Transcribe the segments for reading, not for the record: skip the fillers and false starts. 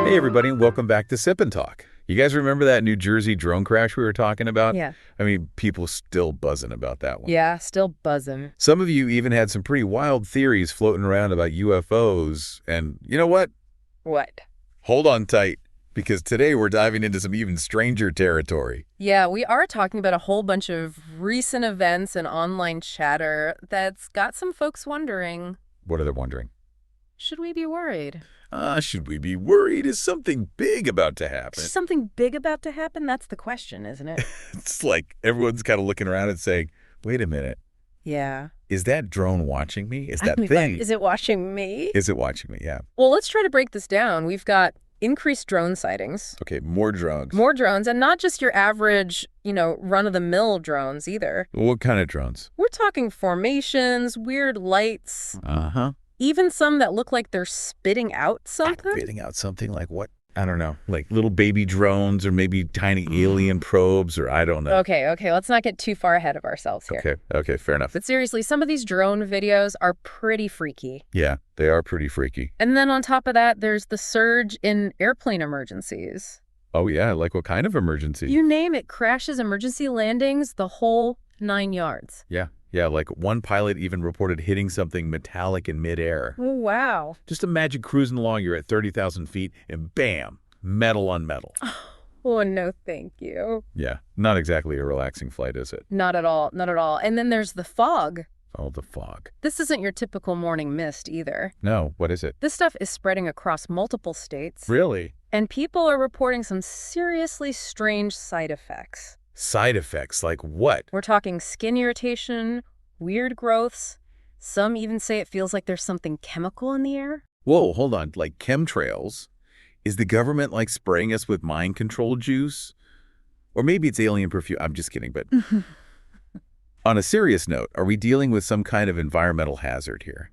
Hey everybody, and welcome back to Sip and Talk. You guys remember that New Jersey drone crash we were talking about? Yeah. I mean, people still buzzing about that one. Yeah, still buzzing. Some of you even had some pretty wild theories floating around about UFOs, and you know what? What? Hold on tight, because today we're diving into some even stranger territory. Yeah, we are talking about a whole bunch of recent events and online chatter that's got some folks wondering. What are they wondering? Should we be worried? Should we be worried? Is something big about to happen? Is something big about to happen? That's the question, isn't it? It's like everyone's kind of looking around and saying, wait a minute. Yeah. Is that drone watching me? Is that thing? Is it watching me? Is it watching me? Yeah. Well, let's try to break this down. We've got increased drone sightings. Okay, more drones. More drones, and not just your average, run-of-the-mill drones either. What kind of drones? We're talking formations, weird lights. Uh-huh. Even some that look like they're spitting out something. Spitting out something like what? I don't know. Like little baby drones or maybe tiny alien probes or I don't know. Okay. Let's not get too far ahead of ourselves here. Okay, fair enough. But seriously, some of these drone videos are pretty freaky. Yeah, they are pretty freaky. And then on top of that, there's the surge in airplane emergencies. Oh, yeah, like what kind of emergency? You name it, crashes, emergency landings, the whole 9 yards. Yeah, like one pilot even reported hitting something metallic in midair. Oh, wow. Just imagine cruising along, you're at 30,000 feet, and bam, metal on metal. Oh, no, thank you. Yeah, not exactly a relaxing flight, is it? Not at all. And then there's the fog. Oh, the fog. This isn't your typical morning mist either. No, what is it? This stuff is spreading across multiple states. Really? And people are reporting some seriously strange side effects. Side effects, like what? We're talking skin irritation, weird growths. Some even say it feels like there's something chemical in the air. Whoa, hold on, like chemtrails? Is the government like spraying us with mind control juice? Or maybe it's alien perfume. I'm just kidding, but on a serious note, are we dealing with some kind of environmental hazard here?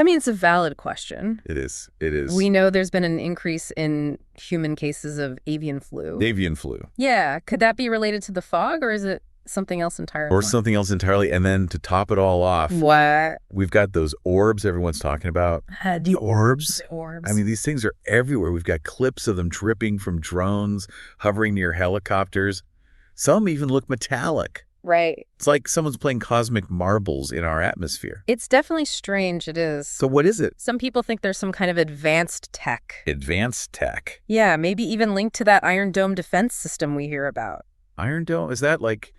I mean, it's a valid question. It is. We know there's been an increase in human cases of avian flu. Avian flu. Yeah. Could that be related to the fog, or is it something else entirely? Or something else entirely. And then to top it all off, what? We've got those orbs everyone's talking about. The orbs? The orbs. I mean, these things are everywhere. We've got clips of them dripping from drones, hovering near helicopters. Some even look metallic. Right. It's like someone's playing cosmic marbles in our atmosphere. It's definitely strange, it is. So what is it? Some people think there's some kind of advanced tech. Advanced tech? Yeah, maybe even linked to that Iron Dome defense system we hear about. Iron Dome? Is that like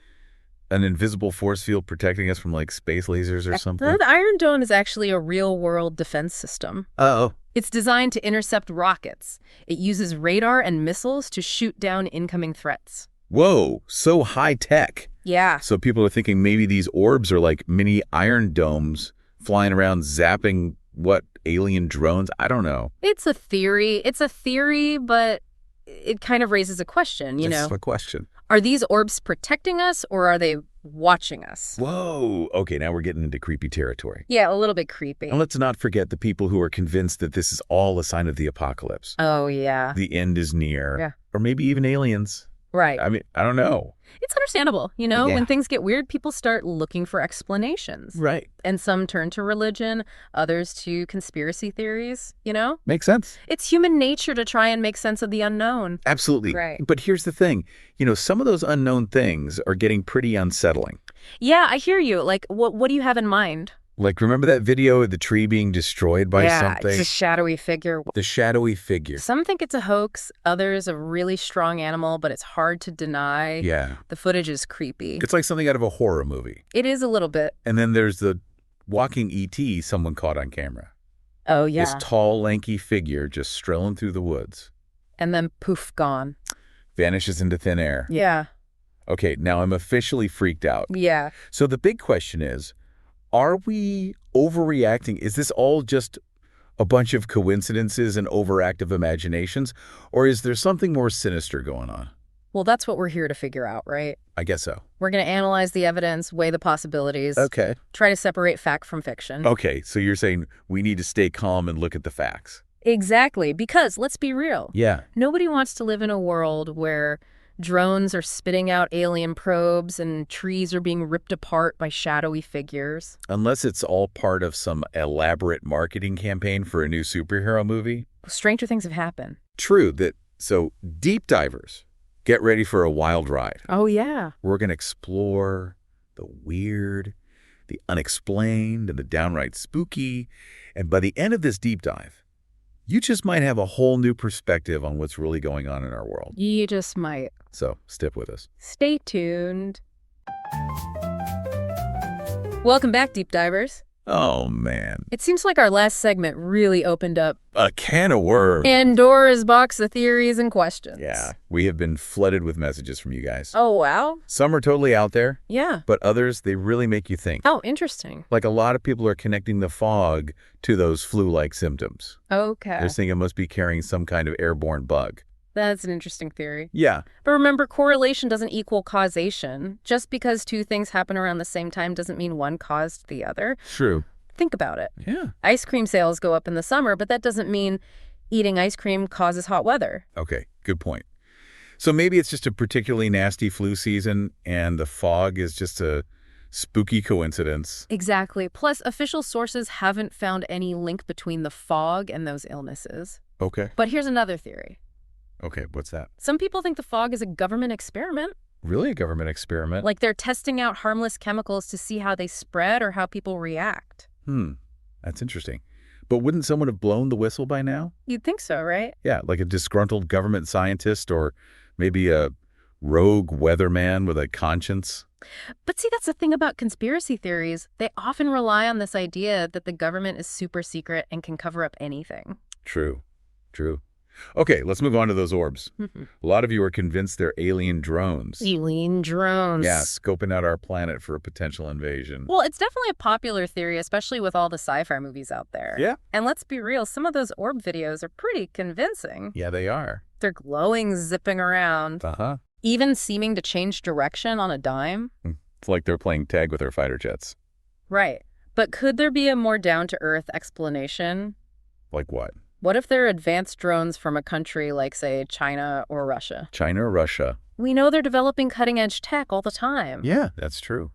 an invisible force field protecting us from like space lasers or something? The Iron Dome is actually a real-world defense system. Oh. It's designed to intercept rockets. It uses radar and missiles to shoot down incoming threats. Whoa, so high tech. Yeah. So people are thinking maybe these orbs are like mini iron domes flying around zapping, alien drones? I don't know. It's a theory, but it kind of raises a question, you know? That's a question. Are these orbs protecting us, or are they watching us? Whoa. Okay, now we're getting into creepy territory. Yeah, a little bit creepy. And let's not forget the people who are convinced that this is all a sign of the apocalypse. Oh, yeah. The end is near. Yeah. Or maybe even aliens. Right. I mean, I don't know. It's understandable, Yeah. When things get weird, people start looking for explanations. Right. And some turn to religion, others to conspiracy theories, Makes sense. It's human nature to try and make sense of the unknown. Absolutely. Right. But here's the thing. Some of those unknown things are getting pretty unsettling. Yeah, I hear you. Like, what do you have in mind? Like, remember that video of the tree being destroyed by something? It's a shadowy figure. The shadowy figure. Some think it's a hoax, others a really strong animal, but it's hard to deny. Yeah. The footage is creepy. It's like something out of a horror movie. It is a little bit. And then there's the walking ET someone caught on camera. Oh, yeah. This tall, lanky figure just strolling through the woods. And then poof, gone. Vanishes into thin air. Yeah. Okay, now I'm officially freaked out. Yeah. So the big question is, are we overreacting? Is this all just a bunch of coincidences and overactive imaginations? Or is there something more sinister going on? Well, that's what we're here to figure out, right? I guess so. We're going to analyze the evidence, weigh the possibilities. Okay. Try to separate fact from fiction. Okay, so you're saying we need to stay calm and look at the facts. Exactly, because let's be real. Yeah. Nobody wants to live in a world where drones are spitting out alien probes and trees are being ripped apart by shadowy figures. Unless it's all part of some elaborate marketing campaign for a new superhero movie. Stranger things have happened. True. So deep divers, get ready for a wild ride. Oh, yeah. We're going to explore the weird, the unexplained, and the downright spooky. And by the end of this deep dive, you just might have a whole new perspective on what's really going on in our world. You just might. So stick with us. Stay tuned. Welcome back, Deep Divers. Oh, man. It seems like our last segment really opened up A can of worms. Pandora's box of theories and questions. Yeah, we have been flooded with messages from you guys. Oh, wow. Some are totally out there. Yeah. But others, they really make you think. Oh, interesting. Like a lot of people are connecting the fog to those flu-like symptoms. Okay. They're saying it must be carrying some kind of airborne bug. That's an interesting theory. Yeah. But remember, correlation doesn't equal causation. Just because two things happen around the same time doesn't mean one caused the other. True. Think about it. Yeah. Ice cream sales go up in the summer, but that doesn't mean eating ice cream causes hot weather. Okay, good point. So maybe it's just a particularly nasty flu season and the fog is just a spooky coincidence. Exactly. Plus, official sources haven't found any link between the fog and those illnesses. Okay. But here's another theory. Okay, what's that? Some people think the fog is a government experiment. Really a government experiment? Like they're testing out harmless chemicals to see how they spread or how people react. That's interesting. But wouldn't someone have blown the whistle by now? You'd think so, right? Yeah, like a disgruntled government scientist or maybe a rogue weatherman with a conscience. But see, that's the thing about conspiracy theories. They often rely on this idea that the government is super secret and can cover up anything. True. Okay, let's move on to those orbs. A lot of you are convinced they're alien drones. Alien drones. Yeah, scoping out our planet for a potential invasion. Well, it's definitely a popular theory, especially with all the sci-fi movies out there. Yeah. And let's be real, some of those orb videos are pretty convincing. Yeah, they are. They're glowing, zipping around, even seeming to change direction on a dime. It's like they're playing tag with their fighter jets. Right. But could there be a more down-to-earth explanation? Like what? What if they're advanced drones from a country like, say, China or Russia? China or Russia? We know they're developing cutting-edge tech all the time. Yeah, that's true.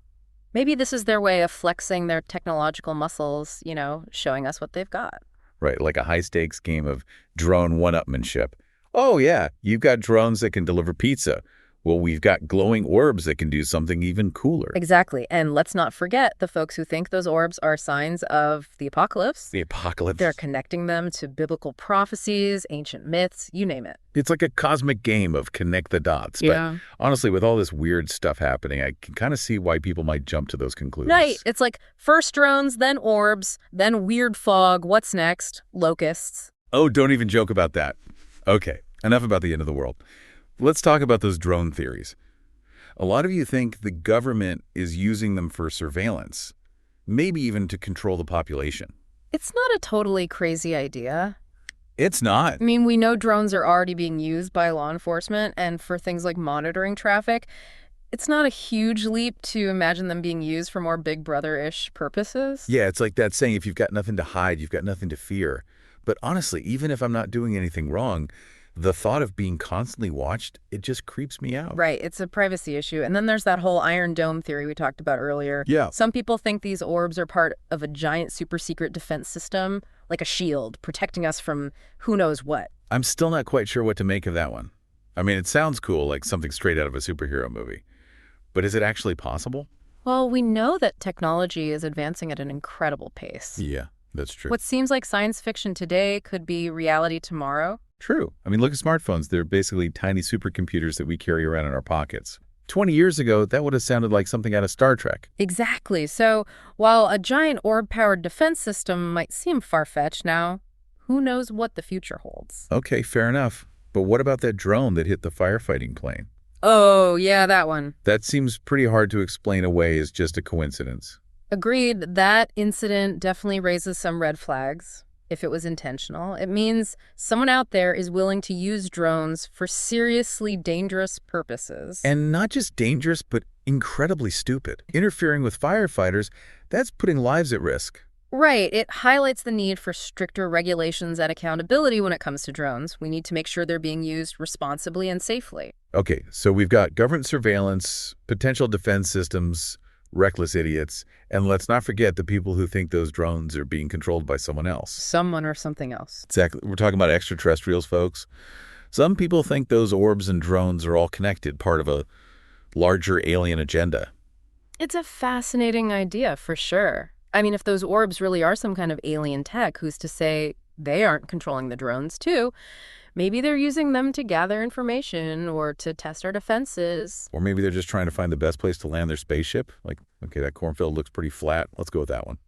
Maybe this is their way of flexing their technological muscles, showing us what they've got. Right, like a high-stakes game of drone one-upmanship. Oh, yeah, you've got drones that can deliver pizza. Well, we've got glowing orbs that can do something even cooler. Exactly. And let's not forget the folks who think those orbs are signs of the apocalypse. The apocalypse. They're connecting them to biblical prophecies, ancient myths, you name it. It's like a cosmic game of connect the dots. Yeah. But honestly, with all this weird stuff happening, I can kind of see why people might jump to those conclusions. Right. It's like first drones, then orbs, then weird fog. What's next? Locusts. Oh, don't even joke about that. Okay, enough about the end of the world. Let's talk about those drone theories. A lot of you think the government is using them for surveillance, maybe even to control the population. It's not a totally crazy idea. It's not. I mean, we know drones are already being used by law enforcement and for things like monitoring traffic. It's not a huge leap to imagine them being used for more Big Brother-ish purposes. Yeah, it's like that saying, if you've got nothing to hide, you've got nothing to fear. But honestly, even if I'm not doing anything wrong, the thought of being constantly watched, it just creeps me out. Right. It's a privacy issue. And then there's that whole Iron Dome theory we talked about earlier. Yeah. Some people think these orbs are part of a giant super secret defense system, like a shield, protecting us from who knows what. I'm still not quite sure what to make of that one. I mean, it sounds cool, like something straight out of a superhero movie. But is it actually possible? Well, we know that technology is advancing at an incredible pace. Yeah, that's true. What seems like science fiction today could be reality tomorrow. True. I mean, look at smartphones. They're basically tiny supercomputers that we carry around in our pockets. 20 years ago, that would have sounded like something out of Star Trek. Exactly. So while a giant orb-powered defense system might seem far-fetched now, who knows what the future holds? Okay, fair enough. But what about that drone that hit the firefighting plane? Oh, yeah, that one. That seems pretty hard to explain away as just a coincidence. Agreed. That incident definitely raises some red flags. If it was intentional, it means someone out there is willing to use drones for seriously dangerous purposes. And not just dangerous, but incredibly stupid. Interfering with firefighters, that's putting lives at risk. Right. It highlights the need for stricter regulations and accountability when it comes to drones. We need to make sure they're being used responsibly and safely. Okay, so we've got government surveillance, potential defense systems, reckless idiots, and let's not forget the people who think those drones are being controlled by someone else. Someone or something else. Exactly. We're talking about extraterrestrials, folks. Some people think those orbs and drones are all connected, part of a larger alien agenda. It's a fascinating idea, for sure. I mean, if those orbs really are some kind of alien tech, who's to say they aren't controlling the drones, too? Maybe they're using them to gather information or to test our defenses. Or maybe they're just trying to find the best place to land their spaceship. Like, okay, that cornfield looks pretty flat. Let's go with that one.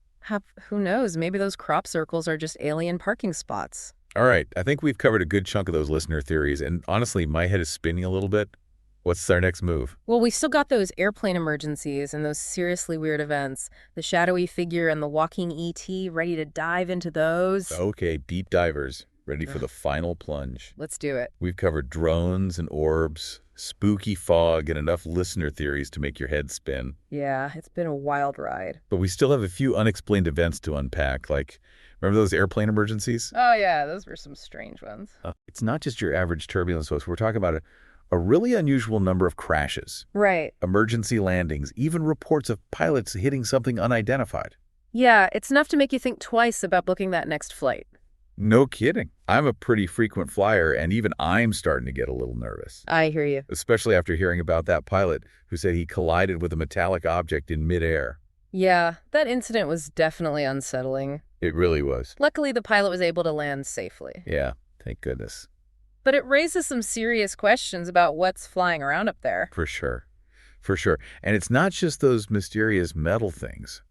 Who knows? Maybe those crop circles are just alien parking spots. All right. I think we've covered a good chunk of those listener theories. And honestly, my head is spinning a little bit. What's our next move? Well, we still got those airplane emergencies and those seriously weird events. The shadowy figure and the walking ET, ready to dive into those. Okay, deep divers, ready for the final plunge. Let's do it. We've covered drones and orbs, spooky fog, and enough listener theories to make your head spin. Yeah, it's been a wild ride. But we still have a few unexplained events to unpack, like, remember those airplane emergencies? Oh, yeah, those were some strange ones. It's not just your average turbulence, folks. We're talking about a really unusual number of crashes. Right. Emergency landings, even reports of pilots hitting something unidentified. Yeah, it's enough to make you think twice about booking that next flight. No kidding. I'm a pretty frequent flyer, and even I'm starting to get a little nervous. I hear you. Especially after hearing about that pilot who said he collided with a metallic object in midair. Yeah, that incident was definitely unsettling. It really was. Luckily, the pilot was able to land safely. Yeah, thank goodness. But it raises some serious questions about what's flying around up there. For sure. For sure. And it's not just those mysterious metal things.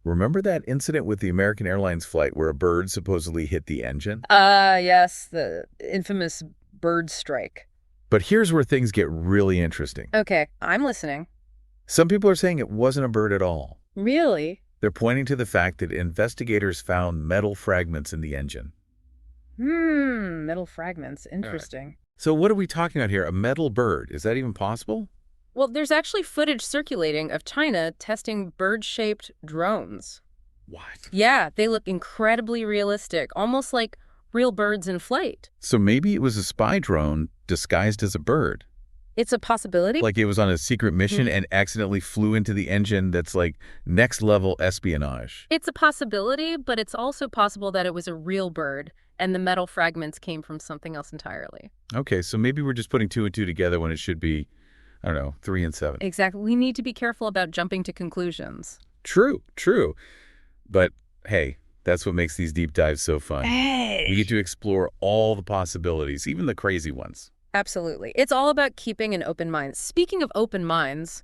Remember that incident with the American Airlines flight where a bird supposedly hit the engine? Yes, the infamous bird strike. But here's where things get really interesting. Okay, I'm listening. Some people are saying it wasn't a bird at all. Really? They're pointing to the fact that investigators found metal fragments in the engine. Metal fragments. Interesting. Right. So what are we talking about here? A metal bird? Is that even possible? Well, there's actually footage circulating of China testing bird-shaped drones. What? Yeah, they look incredibly realistic, almost like real birds in flight. So maybe it was a spy drone disguised as a bird. It's a possibility. Like it was on a secret mission and accidentally flew into the engine. That's like next-level espionage. It's a possibility, but it's also possible that it was a real bird and the metal fragments came from something else entirely. Okay, so maybe we're just putting 2 and 2 together when it should be, I don't know, 3 and 7. Exactly. We need to be careful about jumping to conclusions. True. But hey, that's what makes these deep dives so fun. Hey! We get to explore all the possibilities, even the crazy ones. Absolutely. It's all about keeping an open mind. Speaking of open minds,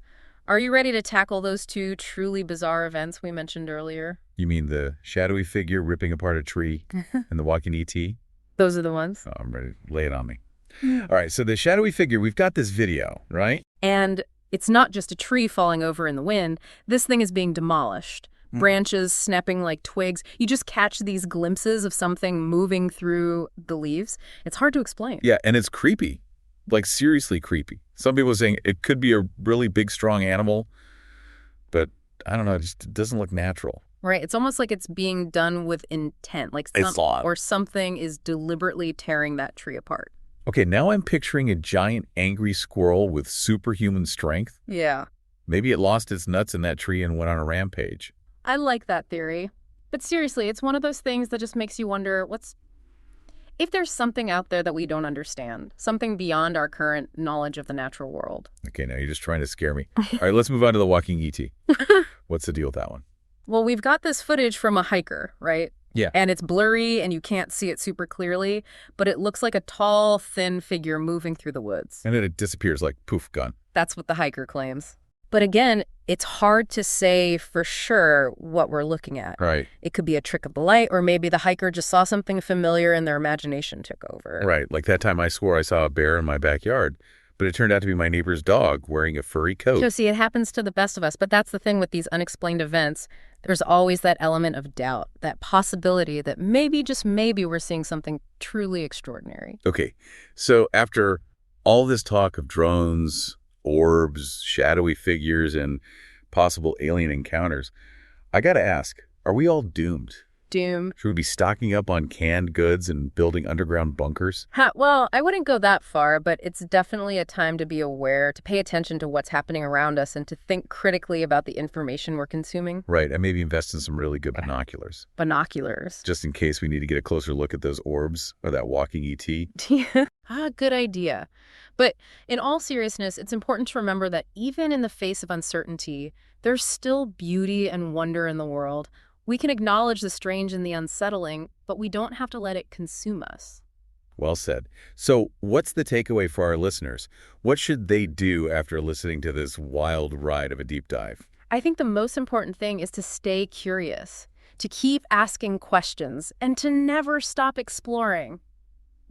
are you ready to tackle those 2 truly bizarre events we mentioned earlier? You mean the shadowy figure ripping apart a tree and the walking ET? Those are the ones. Oh, I'm ready. Lay it on me. All right, so the shadowy figure, we've got this video, right? And it's not just a tree falling over in the wind. This thing is being demolished. Branches snapping like twigs. You just catch these glimpses of something moving through the leaves. It's hard to explain. Yeah, and it's creepy. Like, seriously creepy. Some people are saying it could be a really big, strong animal, but I don't know, it just doesn't look natural. Right. It's almost like it's being done with intent, like something is deliberately tearing that tree apart. Okay, now I'm picturing a giant angry squirrel with superhuman strength. Yeah. Maybe it lost its nuts in that tree and went on a rampage. I like that theory. But seriously, it's one of those things that just makes you wonder if there's something out there that we don't understand, something beyond our current knowledge of the natural world. Okay, now you're just trying to scare me. All right, let's move on to the walking ET. What's the deal with that one? Well, we've got this footage from a hiker, right? Yeah. And it's blurry and you can't see it super clearly, but it looks like a tall, thin figure moving through the woods. And then it disappears like poof, gone. That's what the hiker claims. But again, it's hard to say for sure what we're looking at. Right. It could be a trick of the light, or maybe the hiker just saw something familiar and their imagination took over. Right. Like that time I swore I saw a bear in my backyard, but it turned out to be my neighbor's dog wearing a furry coat. So see, it happens to the best of us, but that's the thing with these unexplained events. There's always that element of doubt, that possibility that maybe, just maybe, we're seeing something truly extraordinary. Okay. So after all this talk of drones, orbs, shadowy figures, and possible alien encounters, I gotta ask, are we all doomed? doom. Should we be stocking up on canned goods and building underground bunkers? Well, I wouldn't go that far, but it's definitely a time to be aware, to pay attention to what's happening around us, and to think critically about the information we're consuming. Right, and maybe invest in some really good binoculars. Binoculars. Just in case we need to get a closer look at those orbs or that walking ET. Good idea. But in all seriousness, it's important to remember that even in the face of uncertainty, there's still beauty and wonder in the world. We can acknowledge the strange and the unsettling, but we don't have to let it consume us. Well said. So what's the takeaway for our listeners? What should they do after listening to this wild ride of a deep dive? I think the most important thing is to stay curious, to keep asking questions, and to never stop exploring.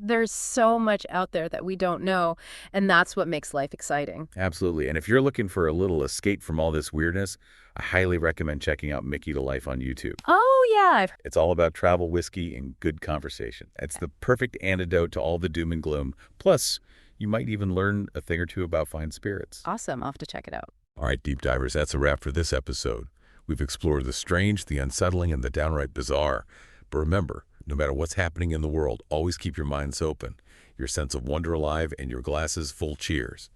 There's so much out there that we don't know, and that's what makes life exciting. Absolutely. And if you're looking for a little escape from all this weirdness, I highly recommend checking out Mickeytolife on YouTube. Oh, yeah. It's all about travel, whiskey, and good conversation. It's the perfect antidote to all the doom and gloom. Plus, you might even learn a thing or two about fine spirits. Awesome. I'll have to check it out. All right, deep divers, that's a wrap for this episode. We've explored the strange, the unsettling, and the downright bizarre. But remember, no matter what's happening in the world, always keep your minds open, your sense of wonder alive, and your glasses full. Cheers.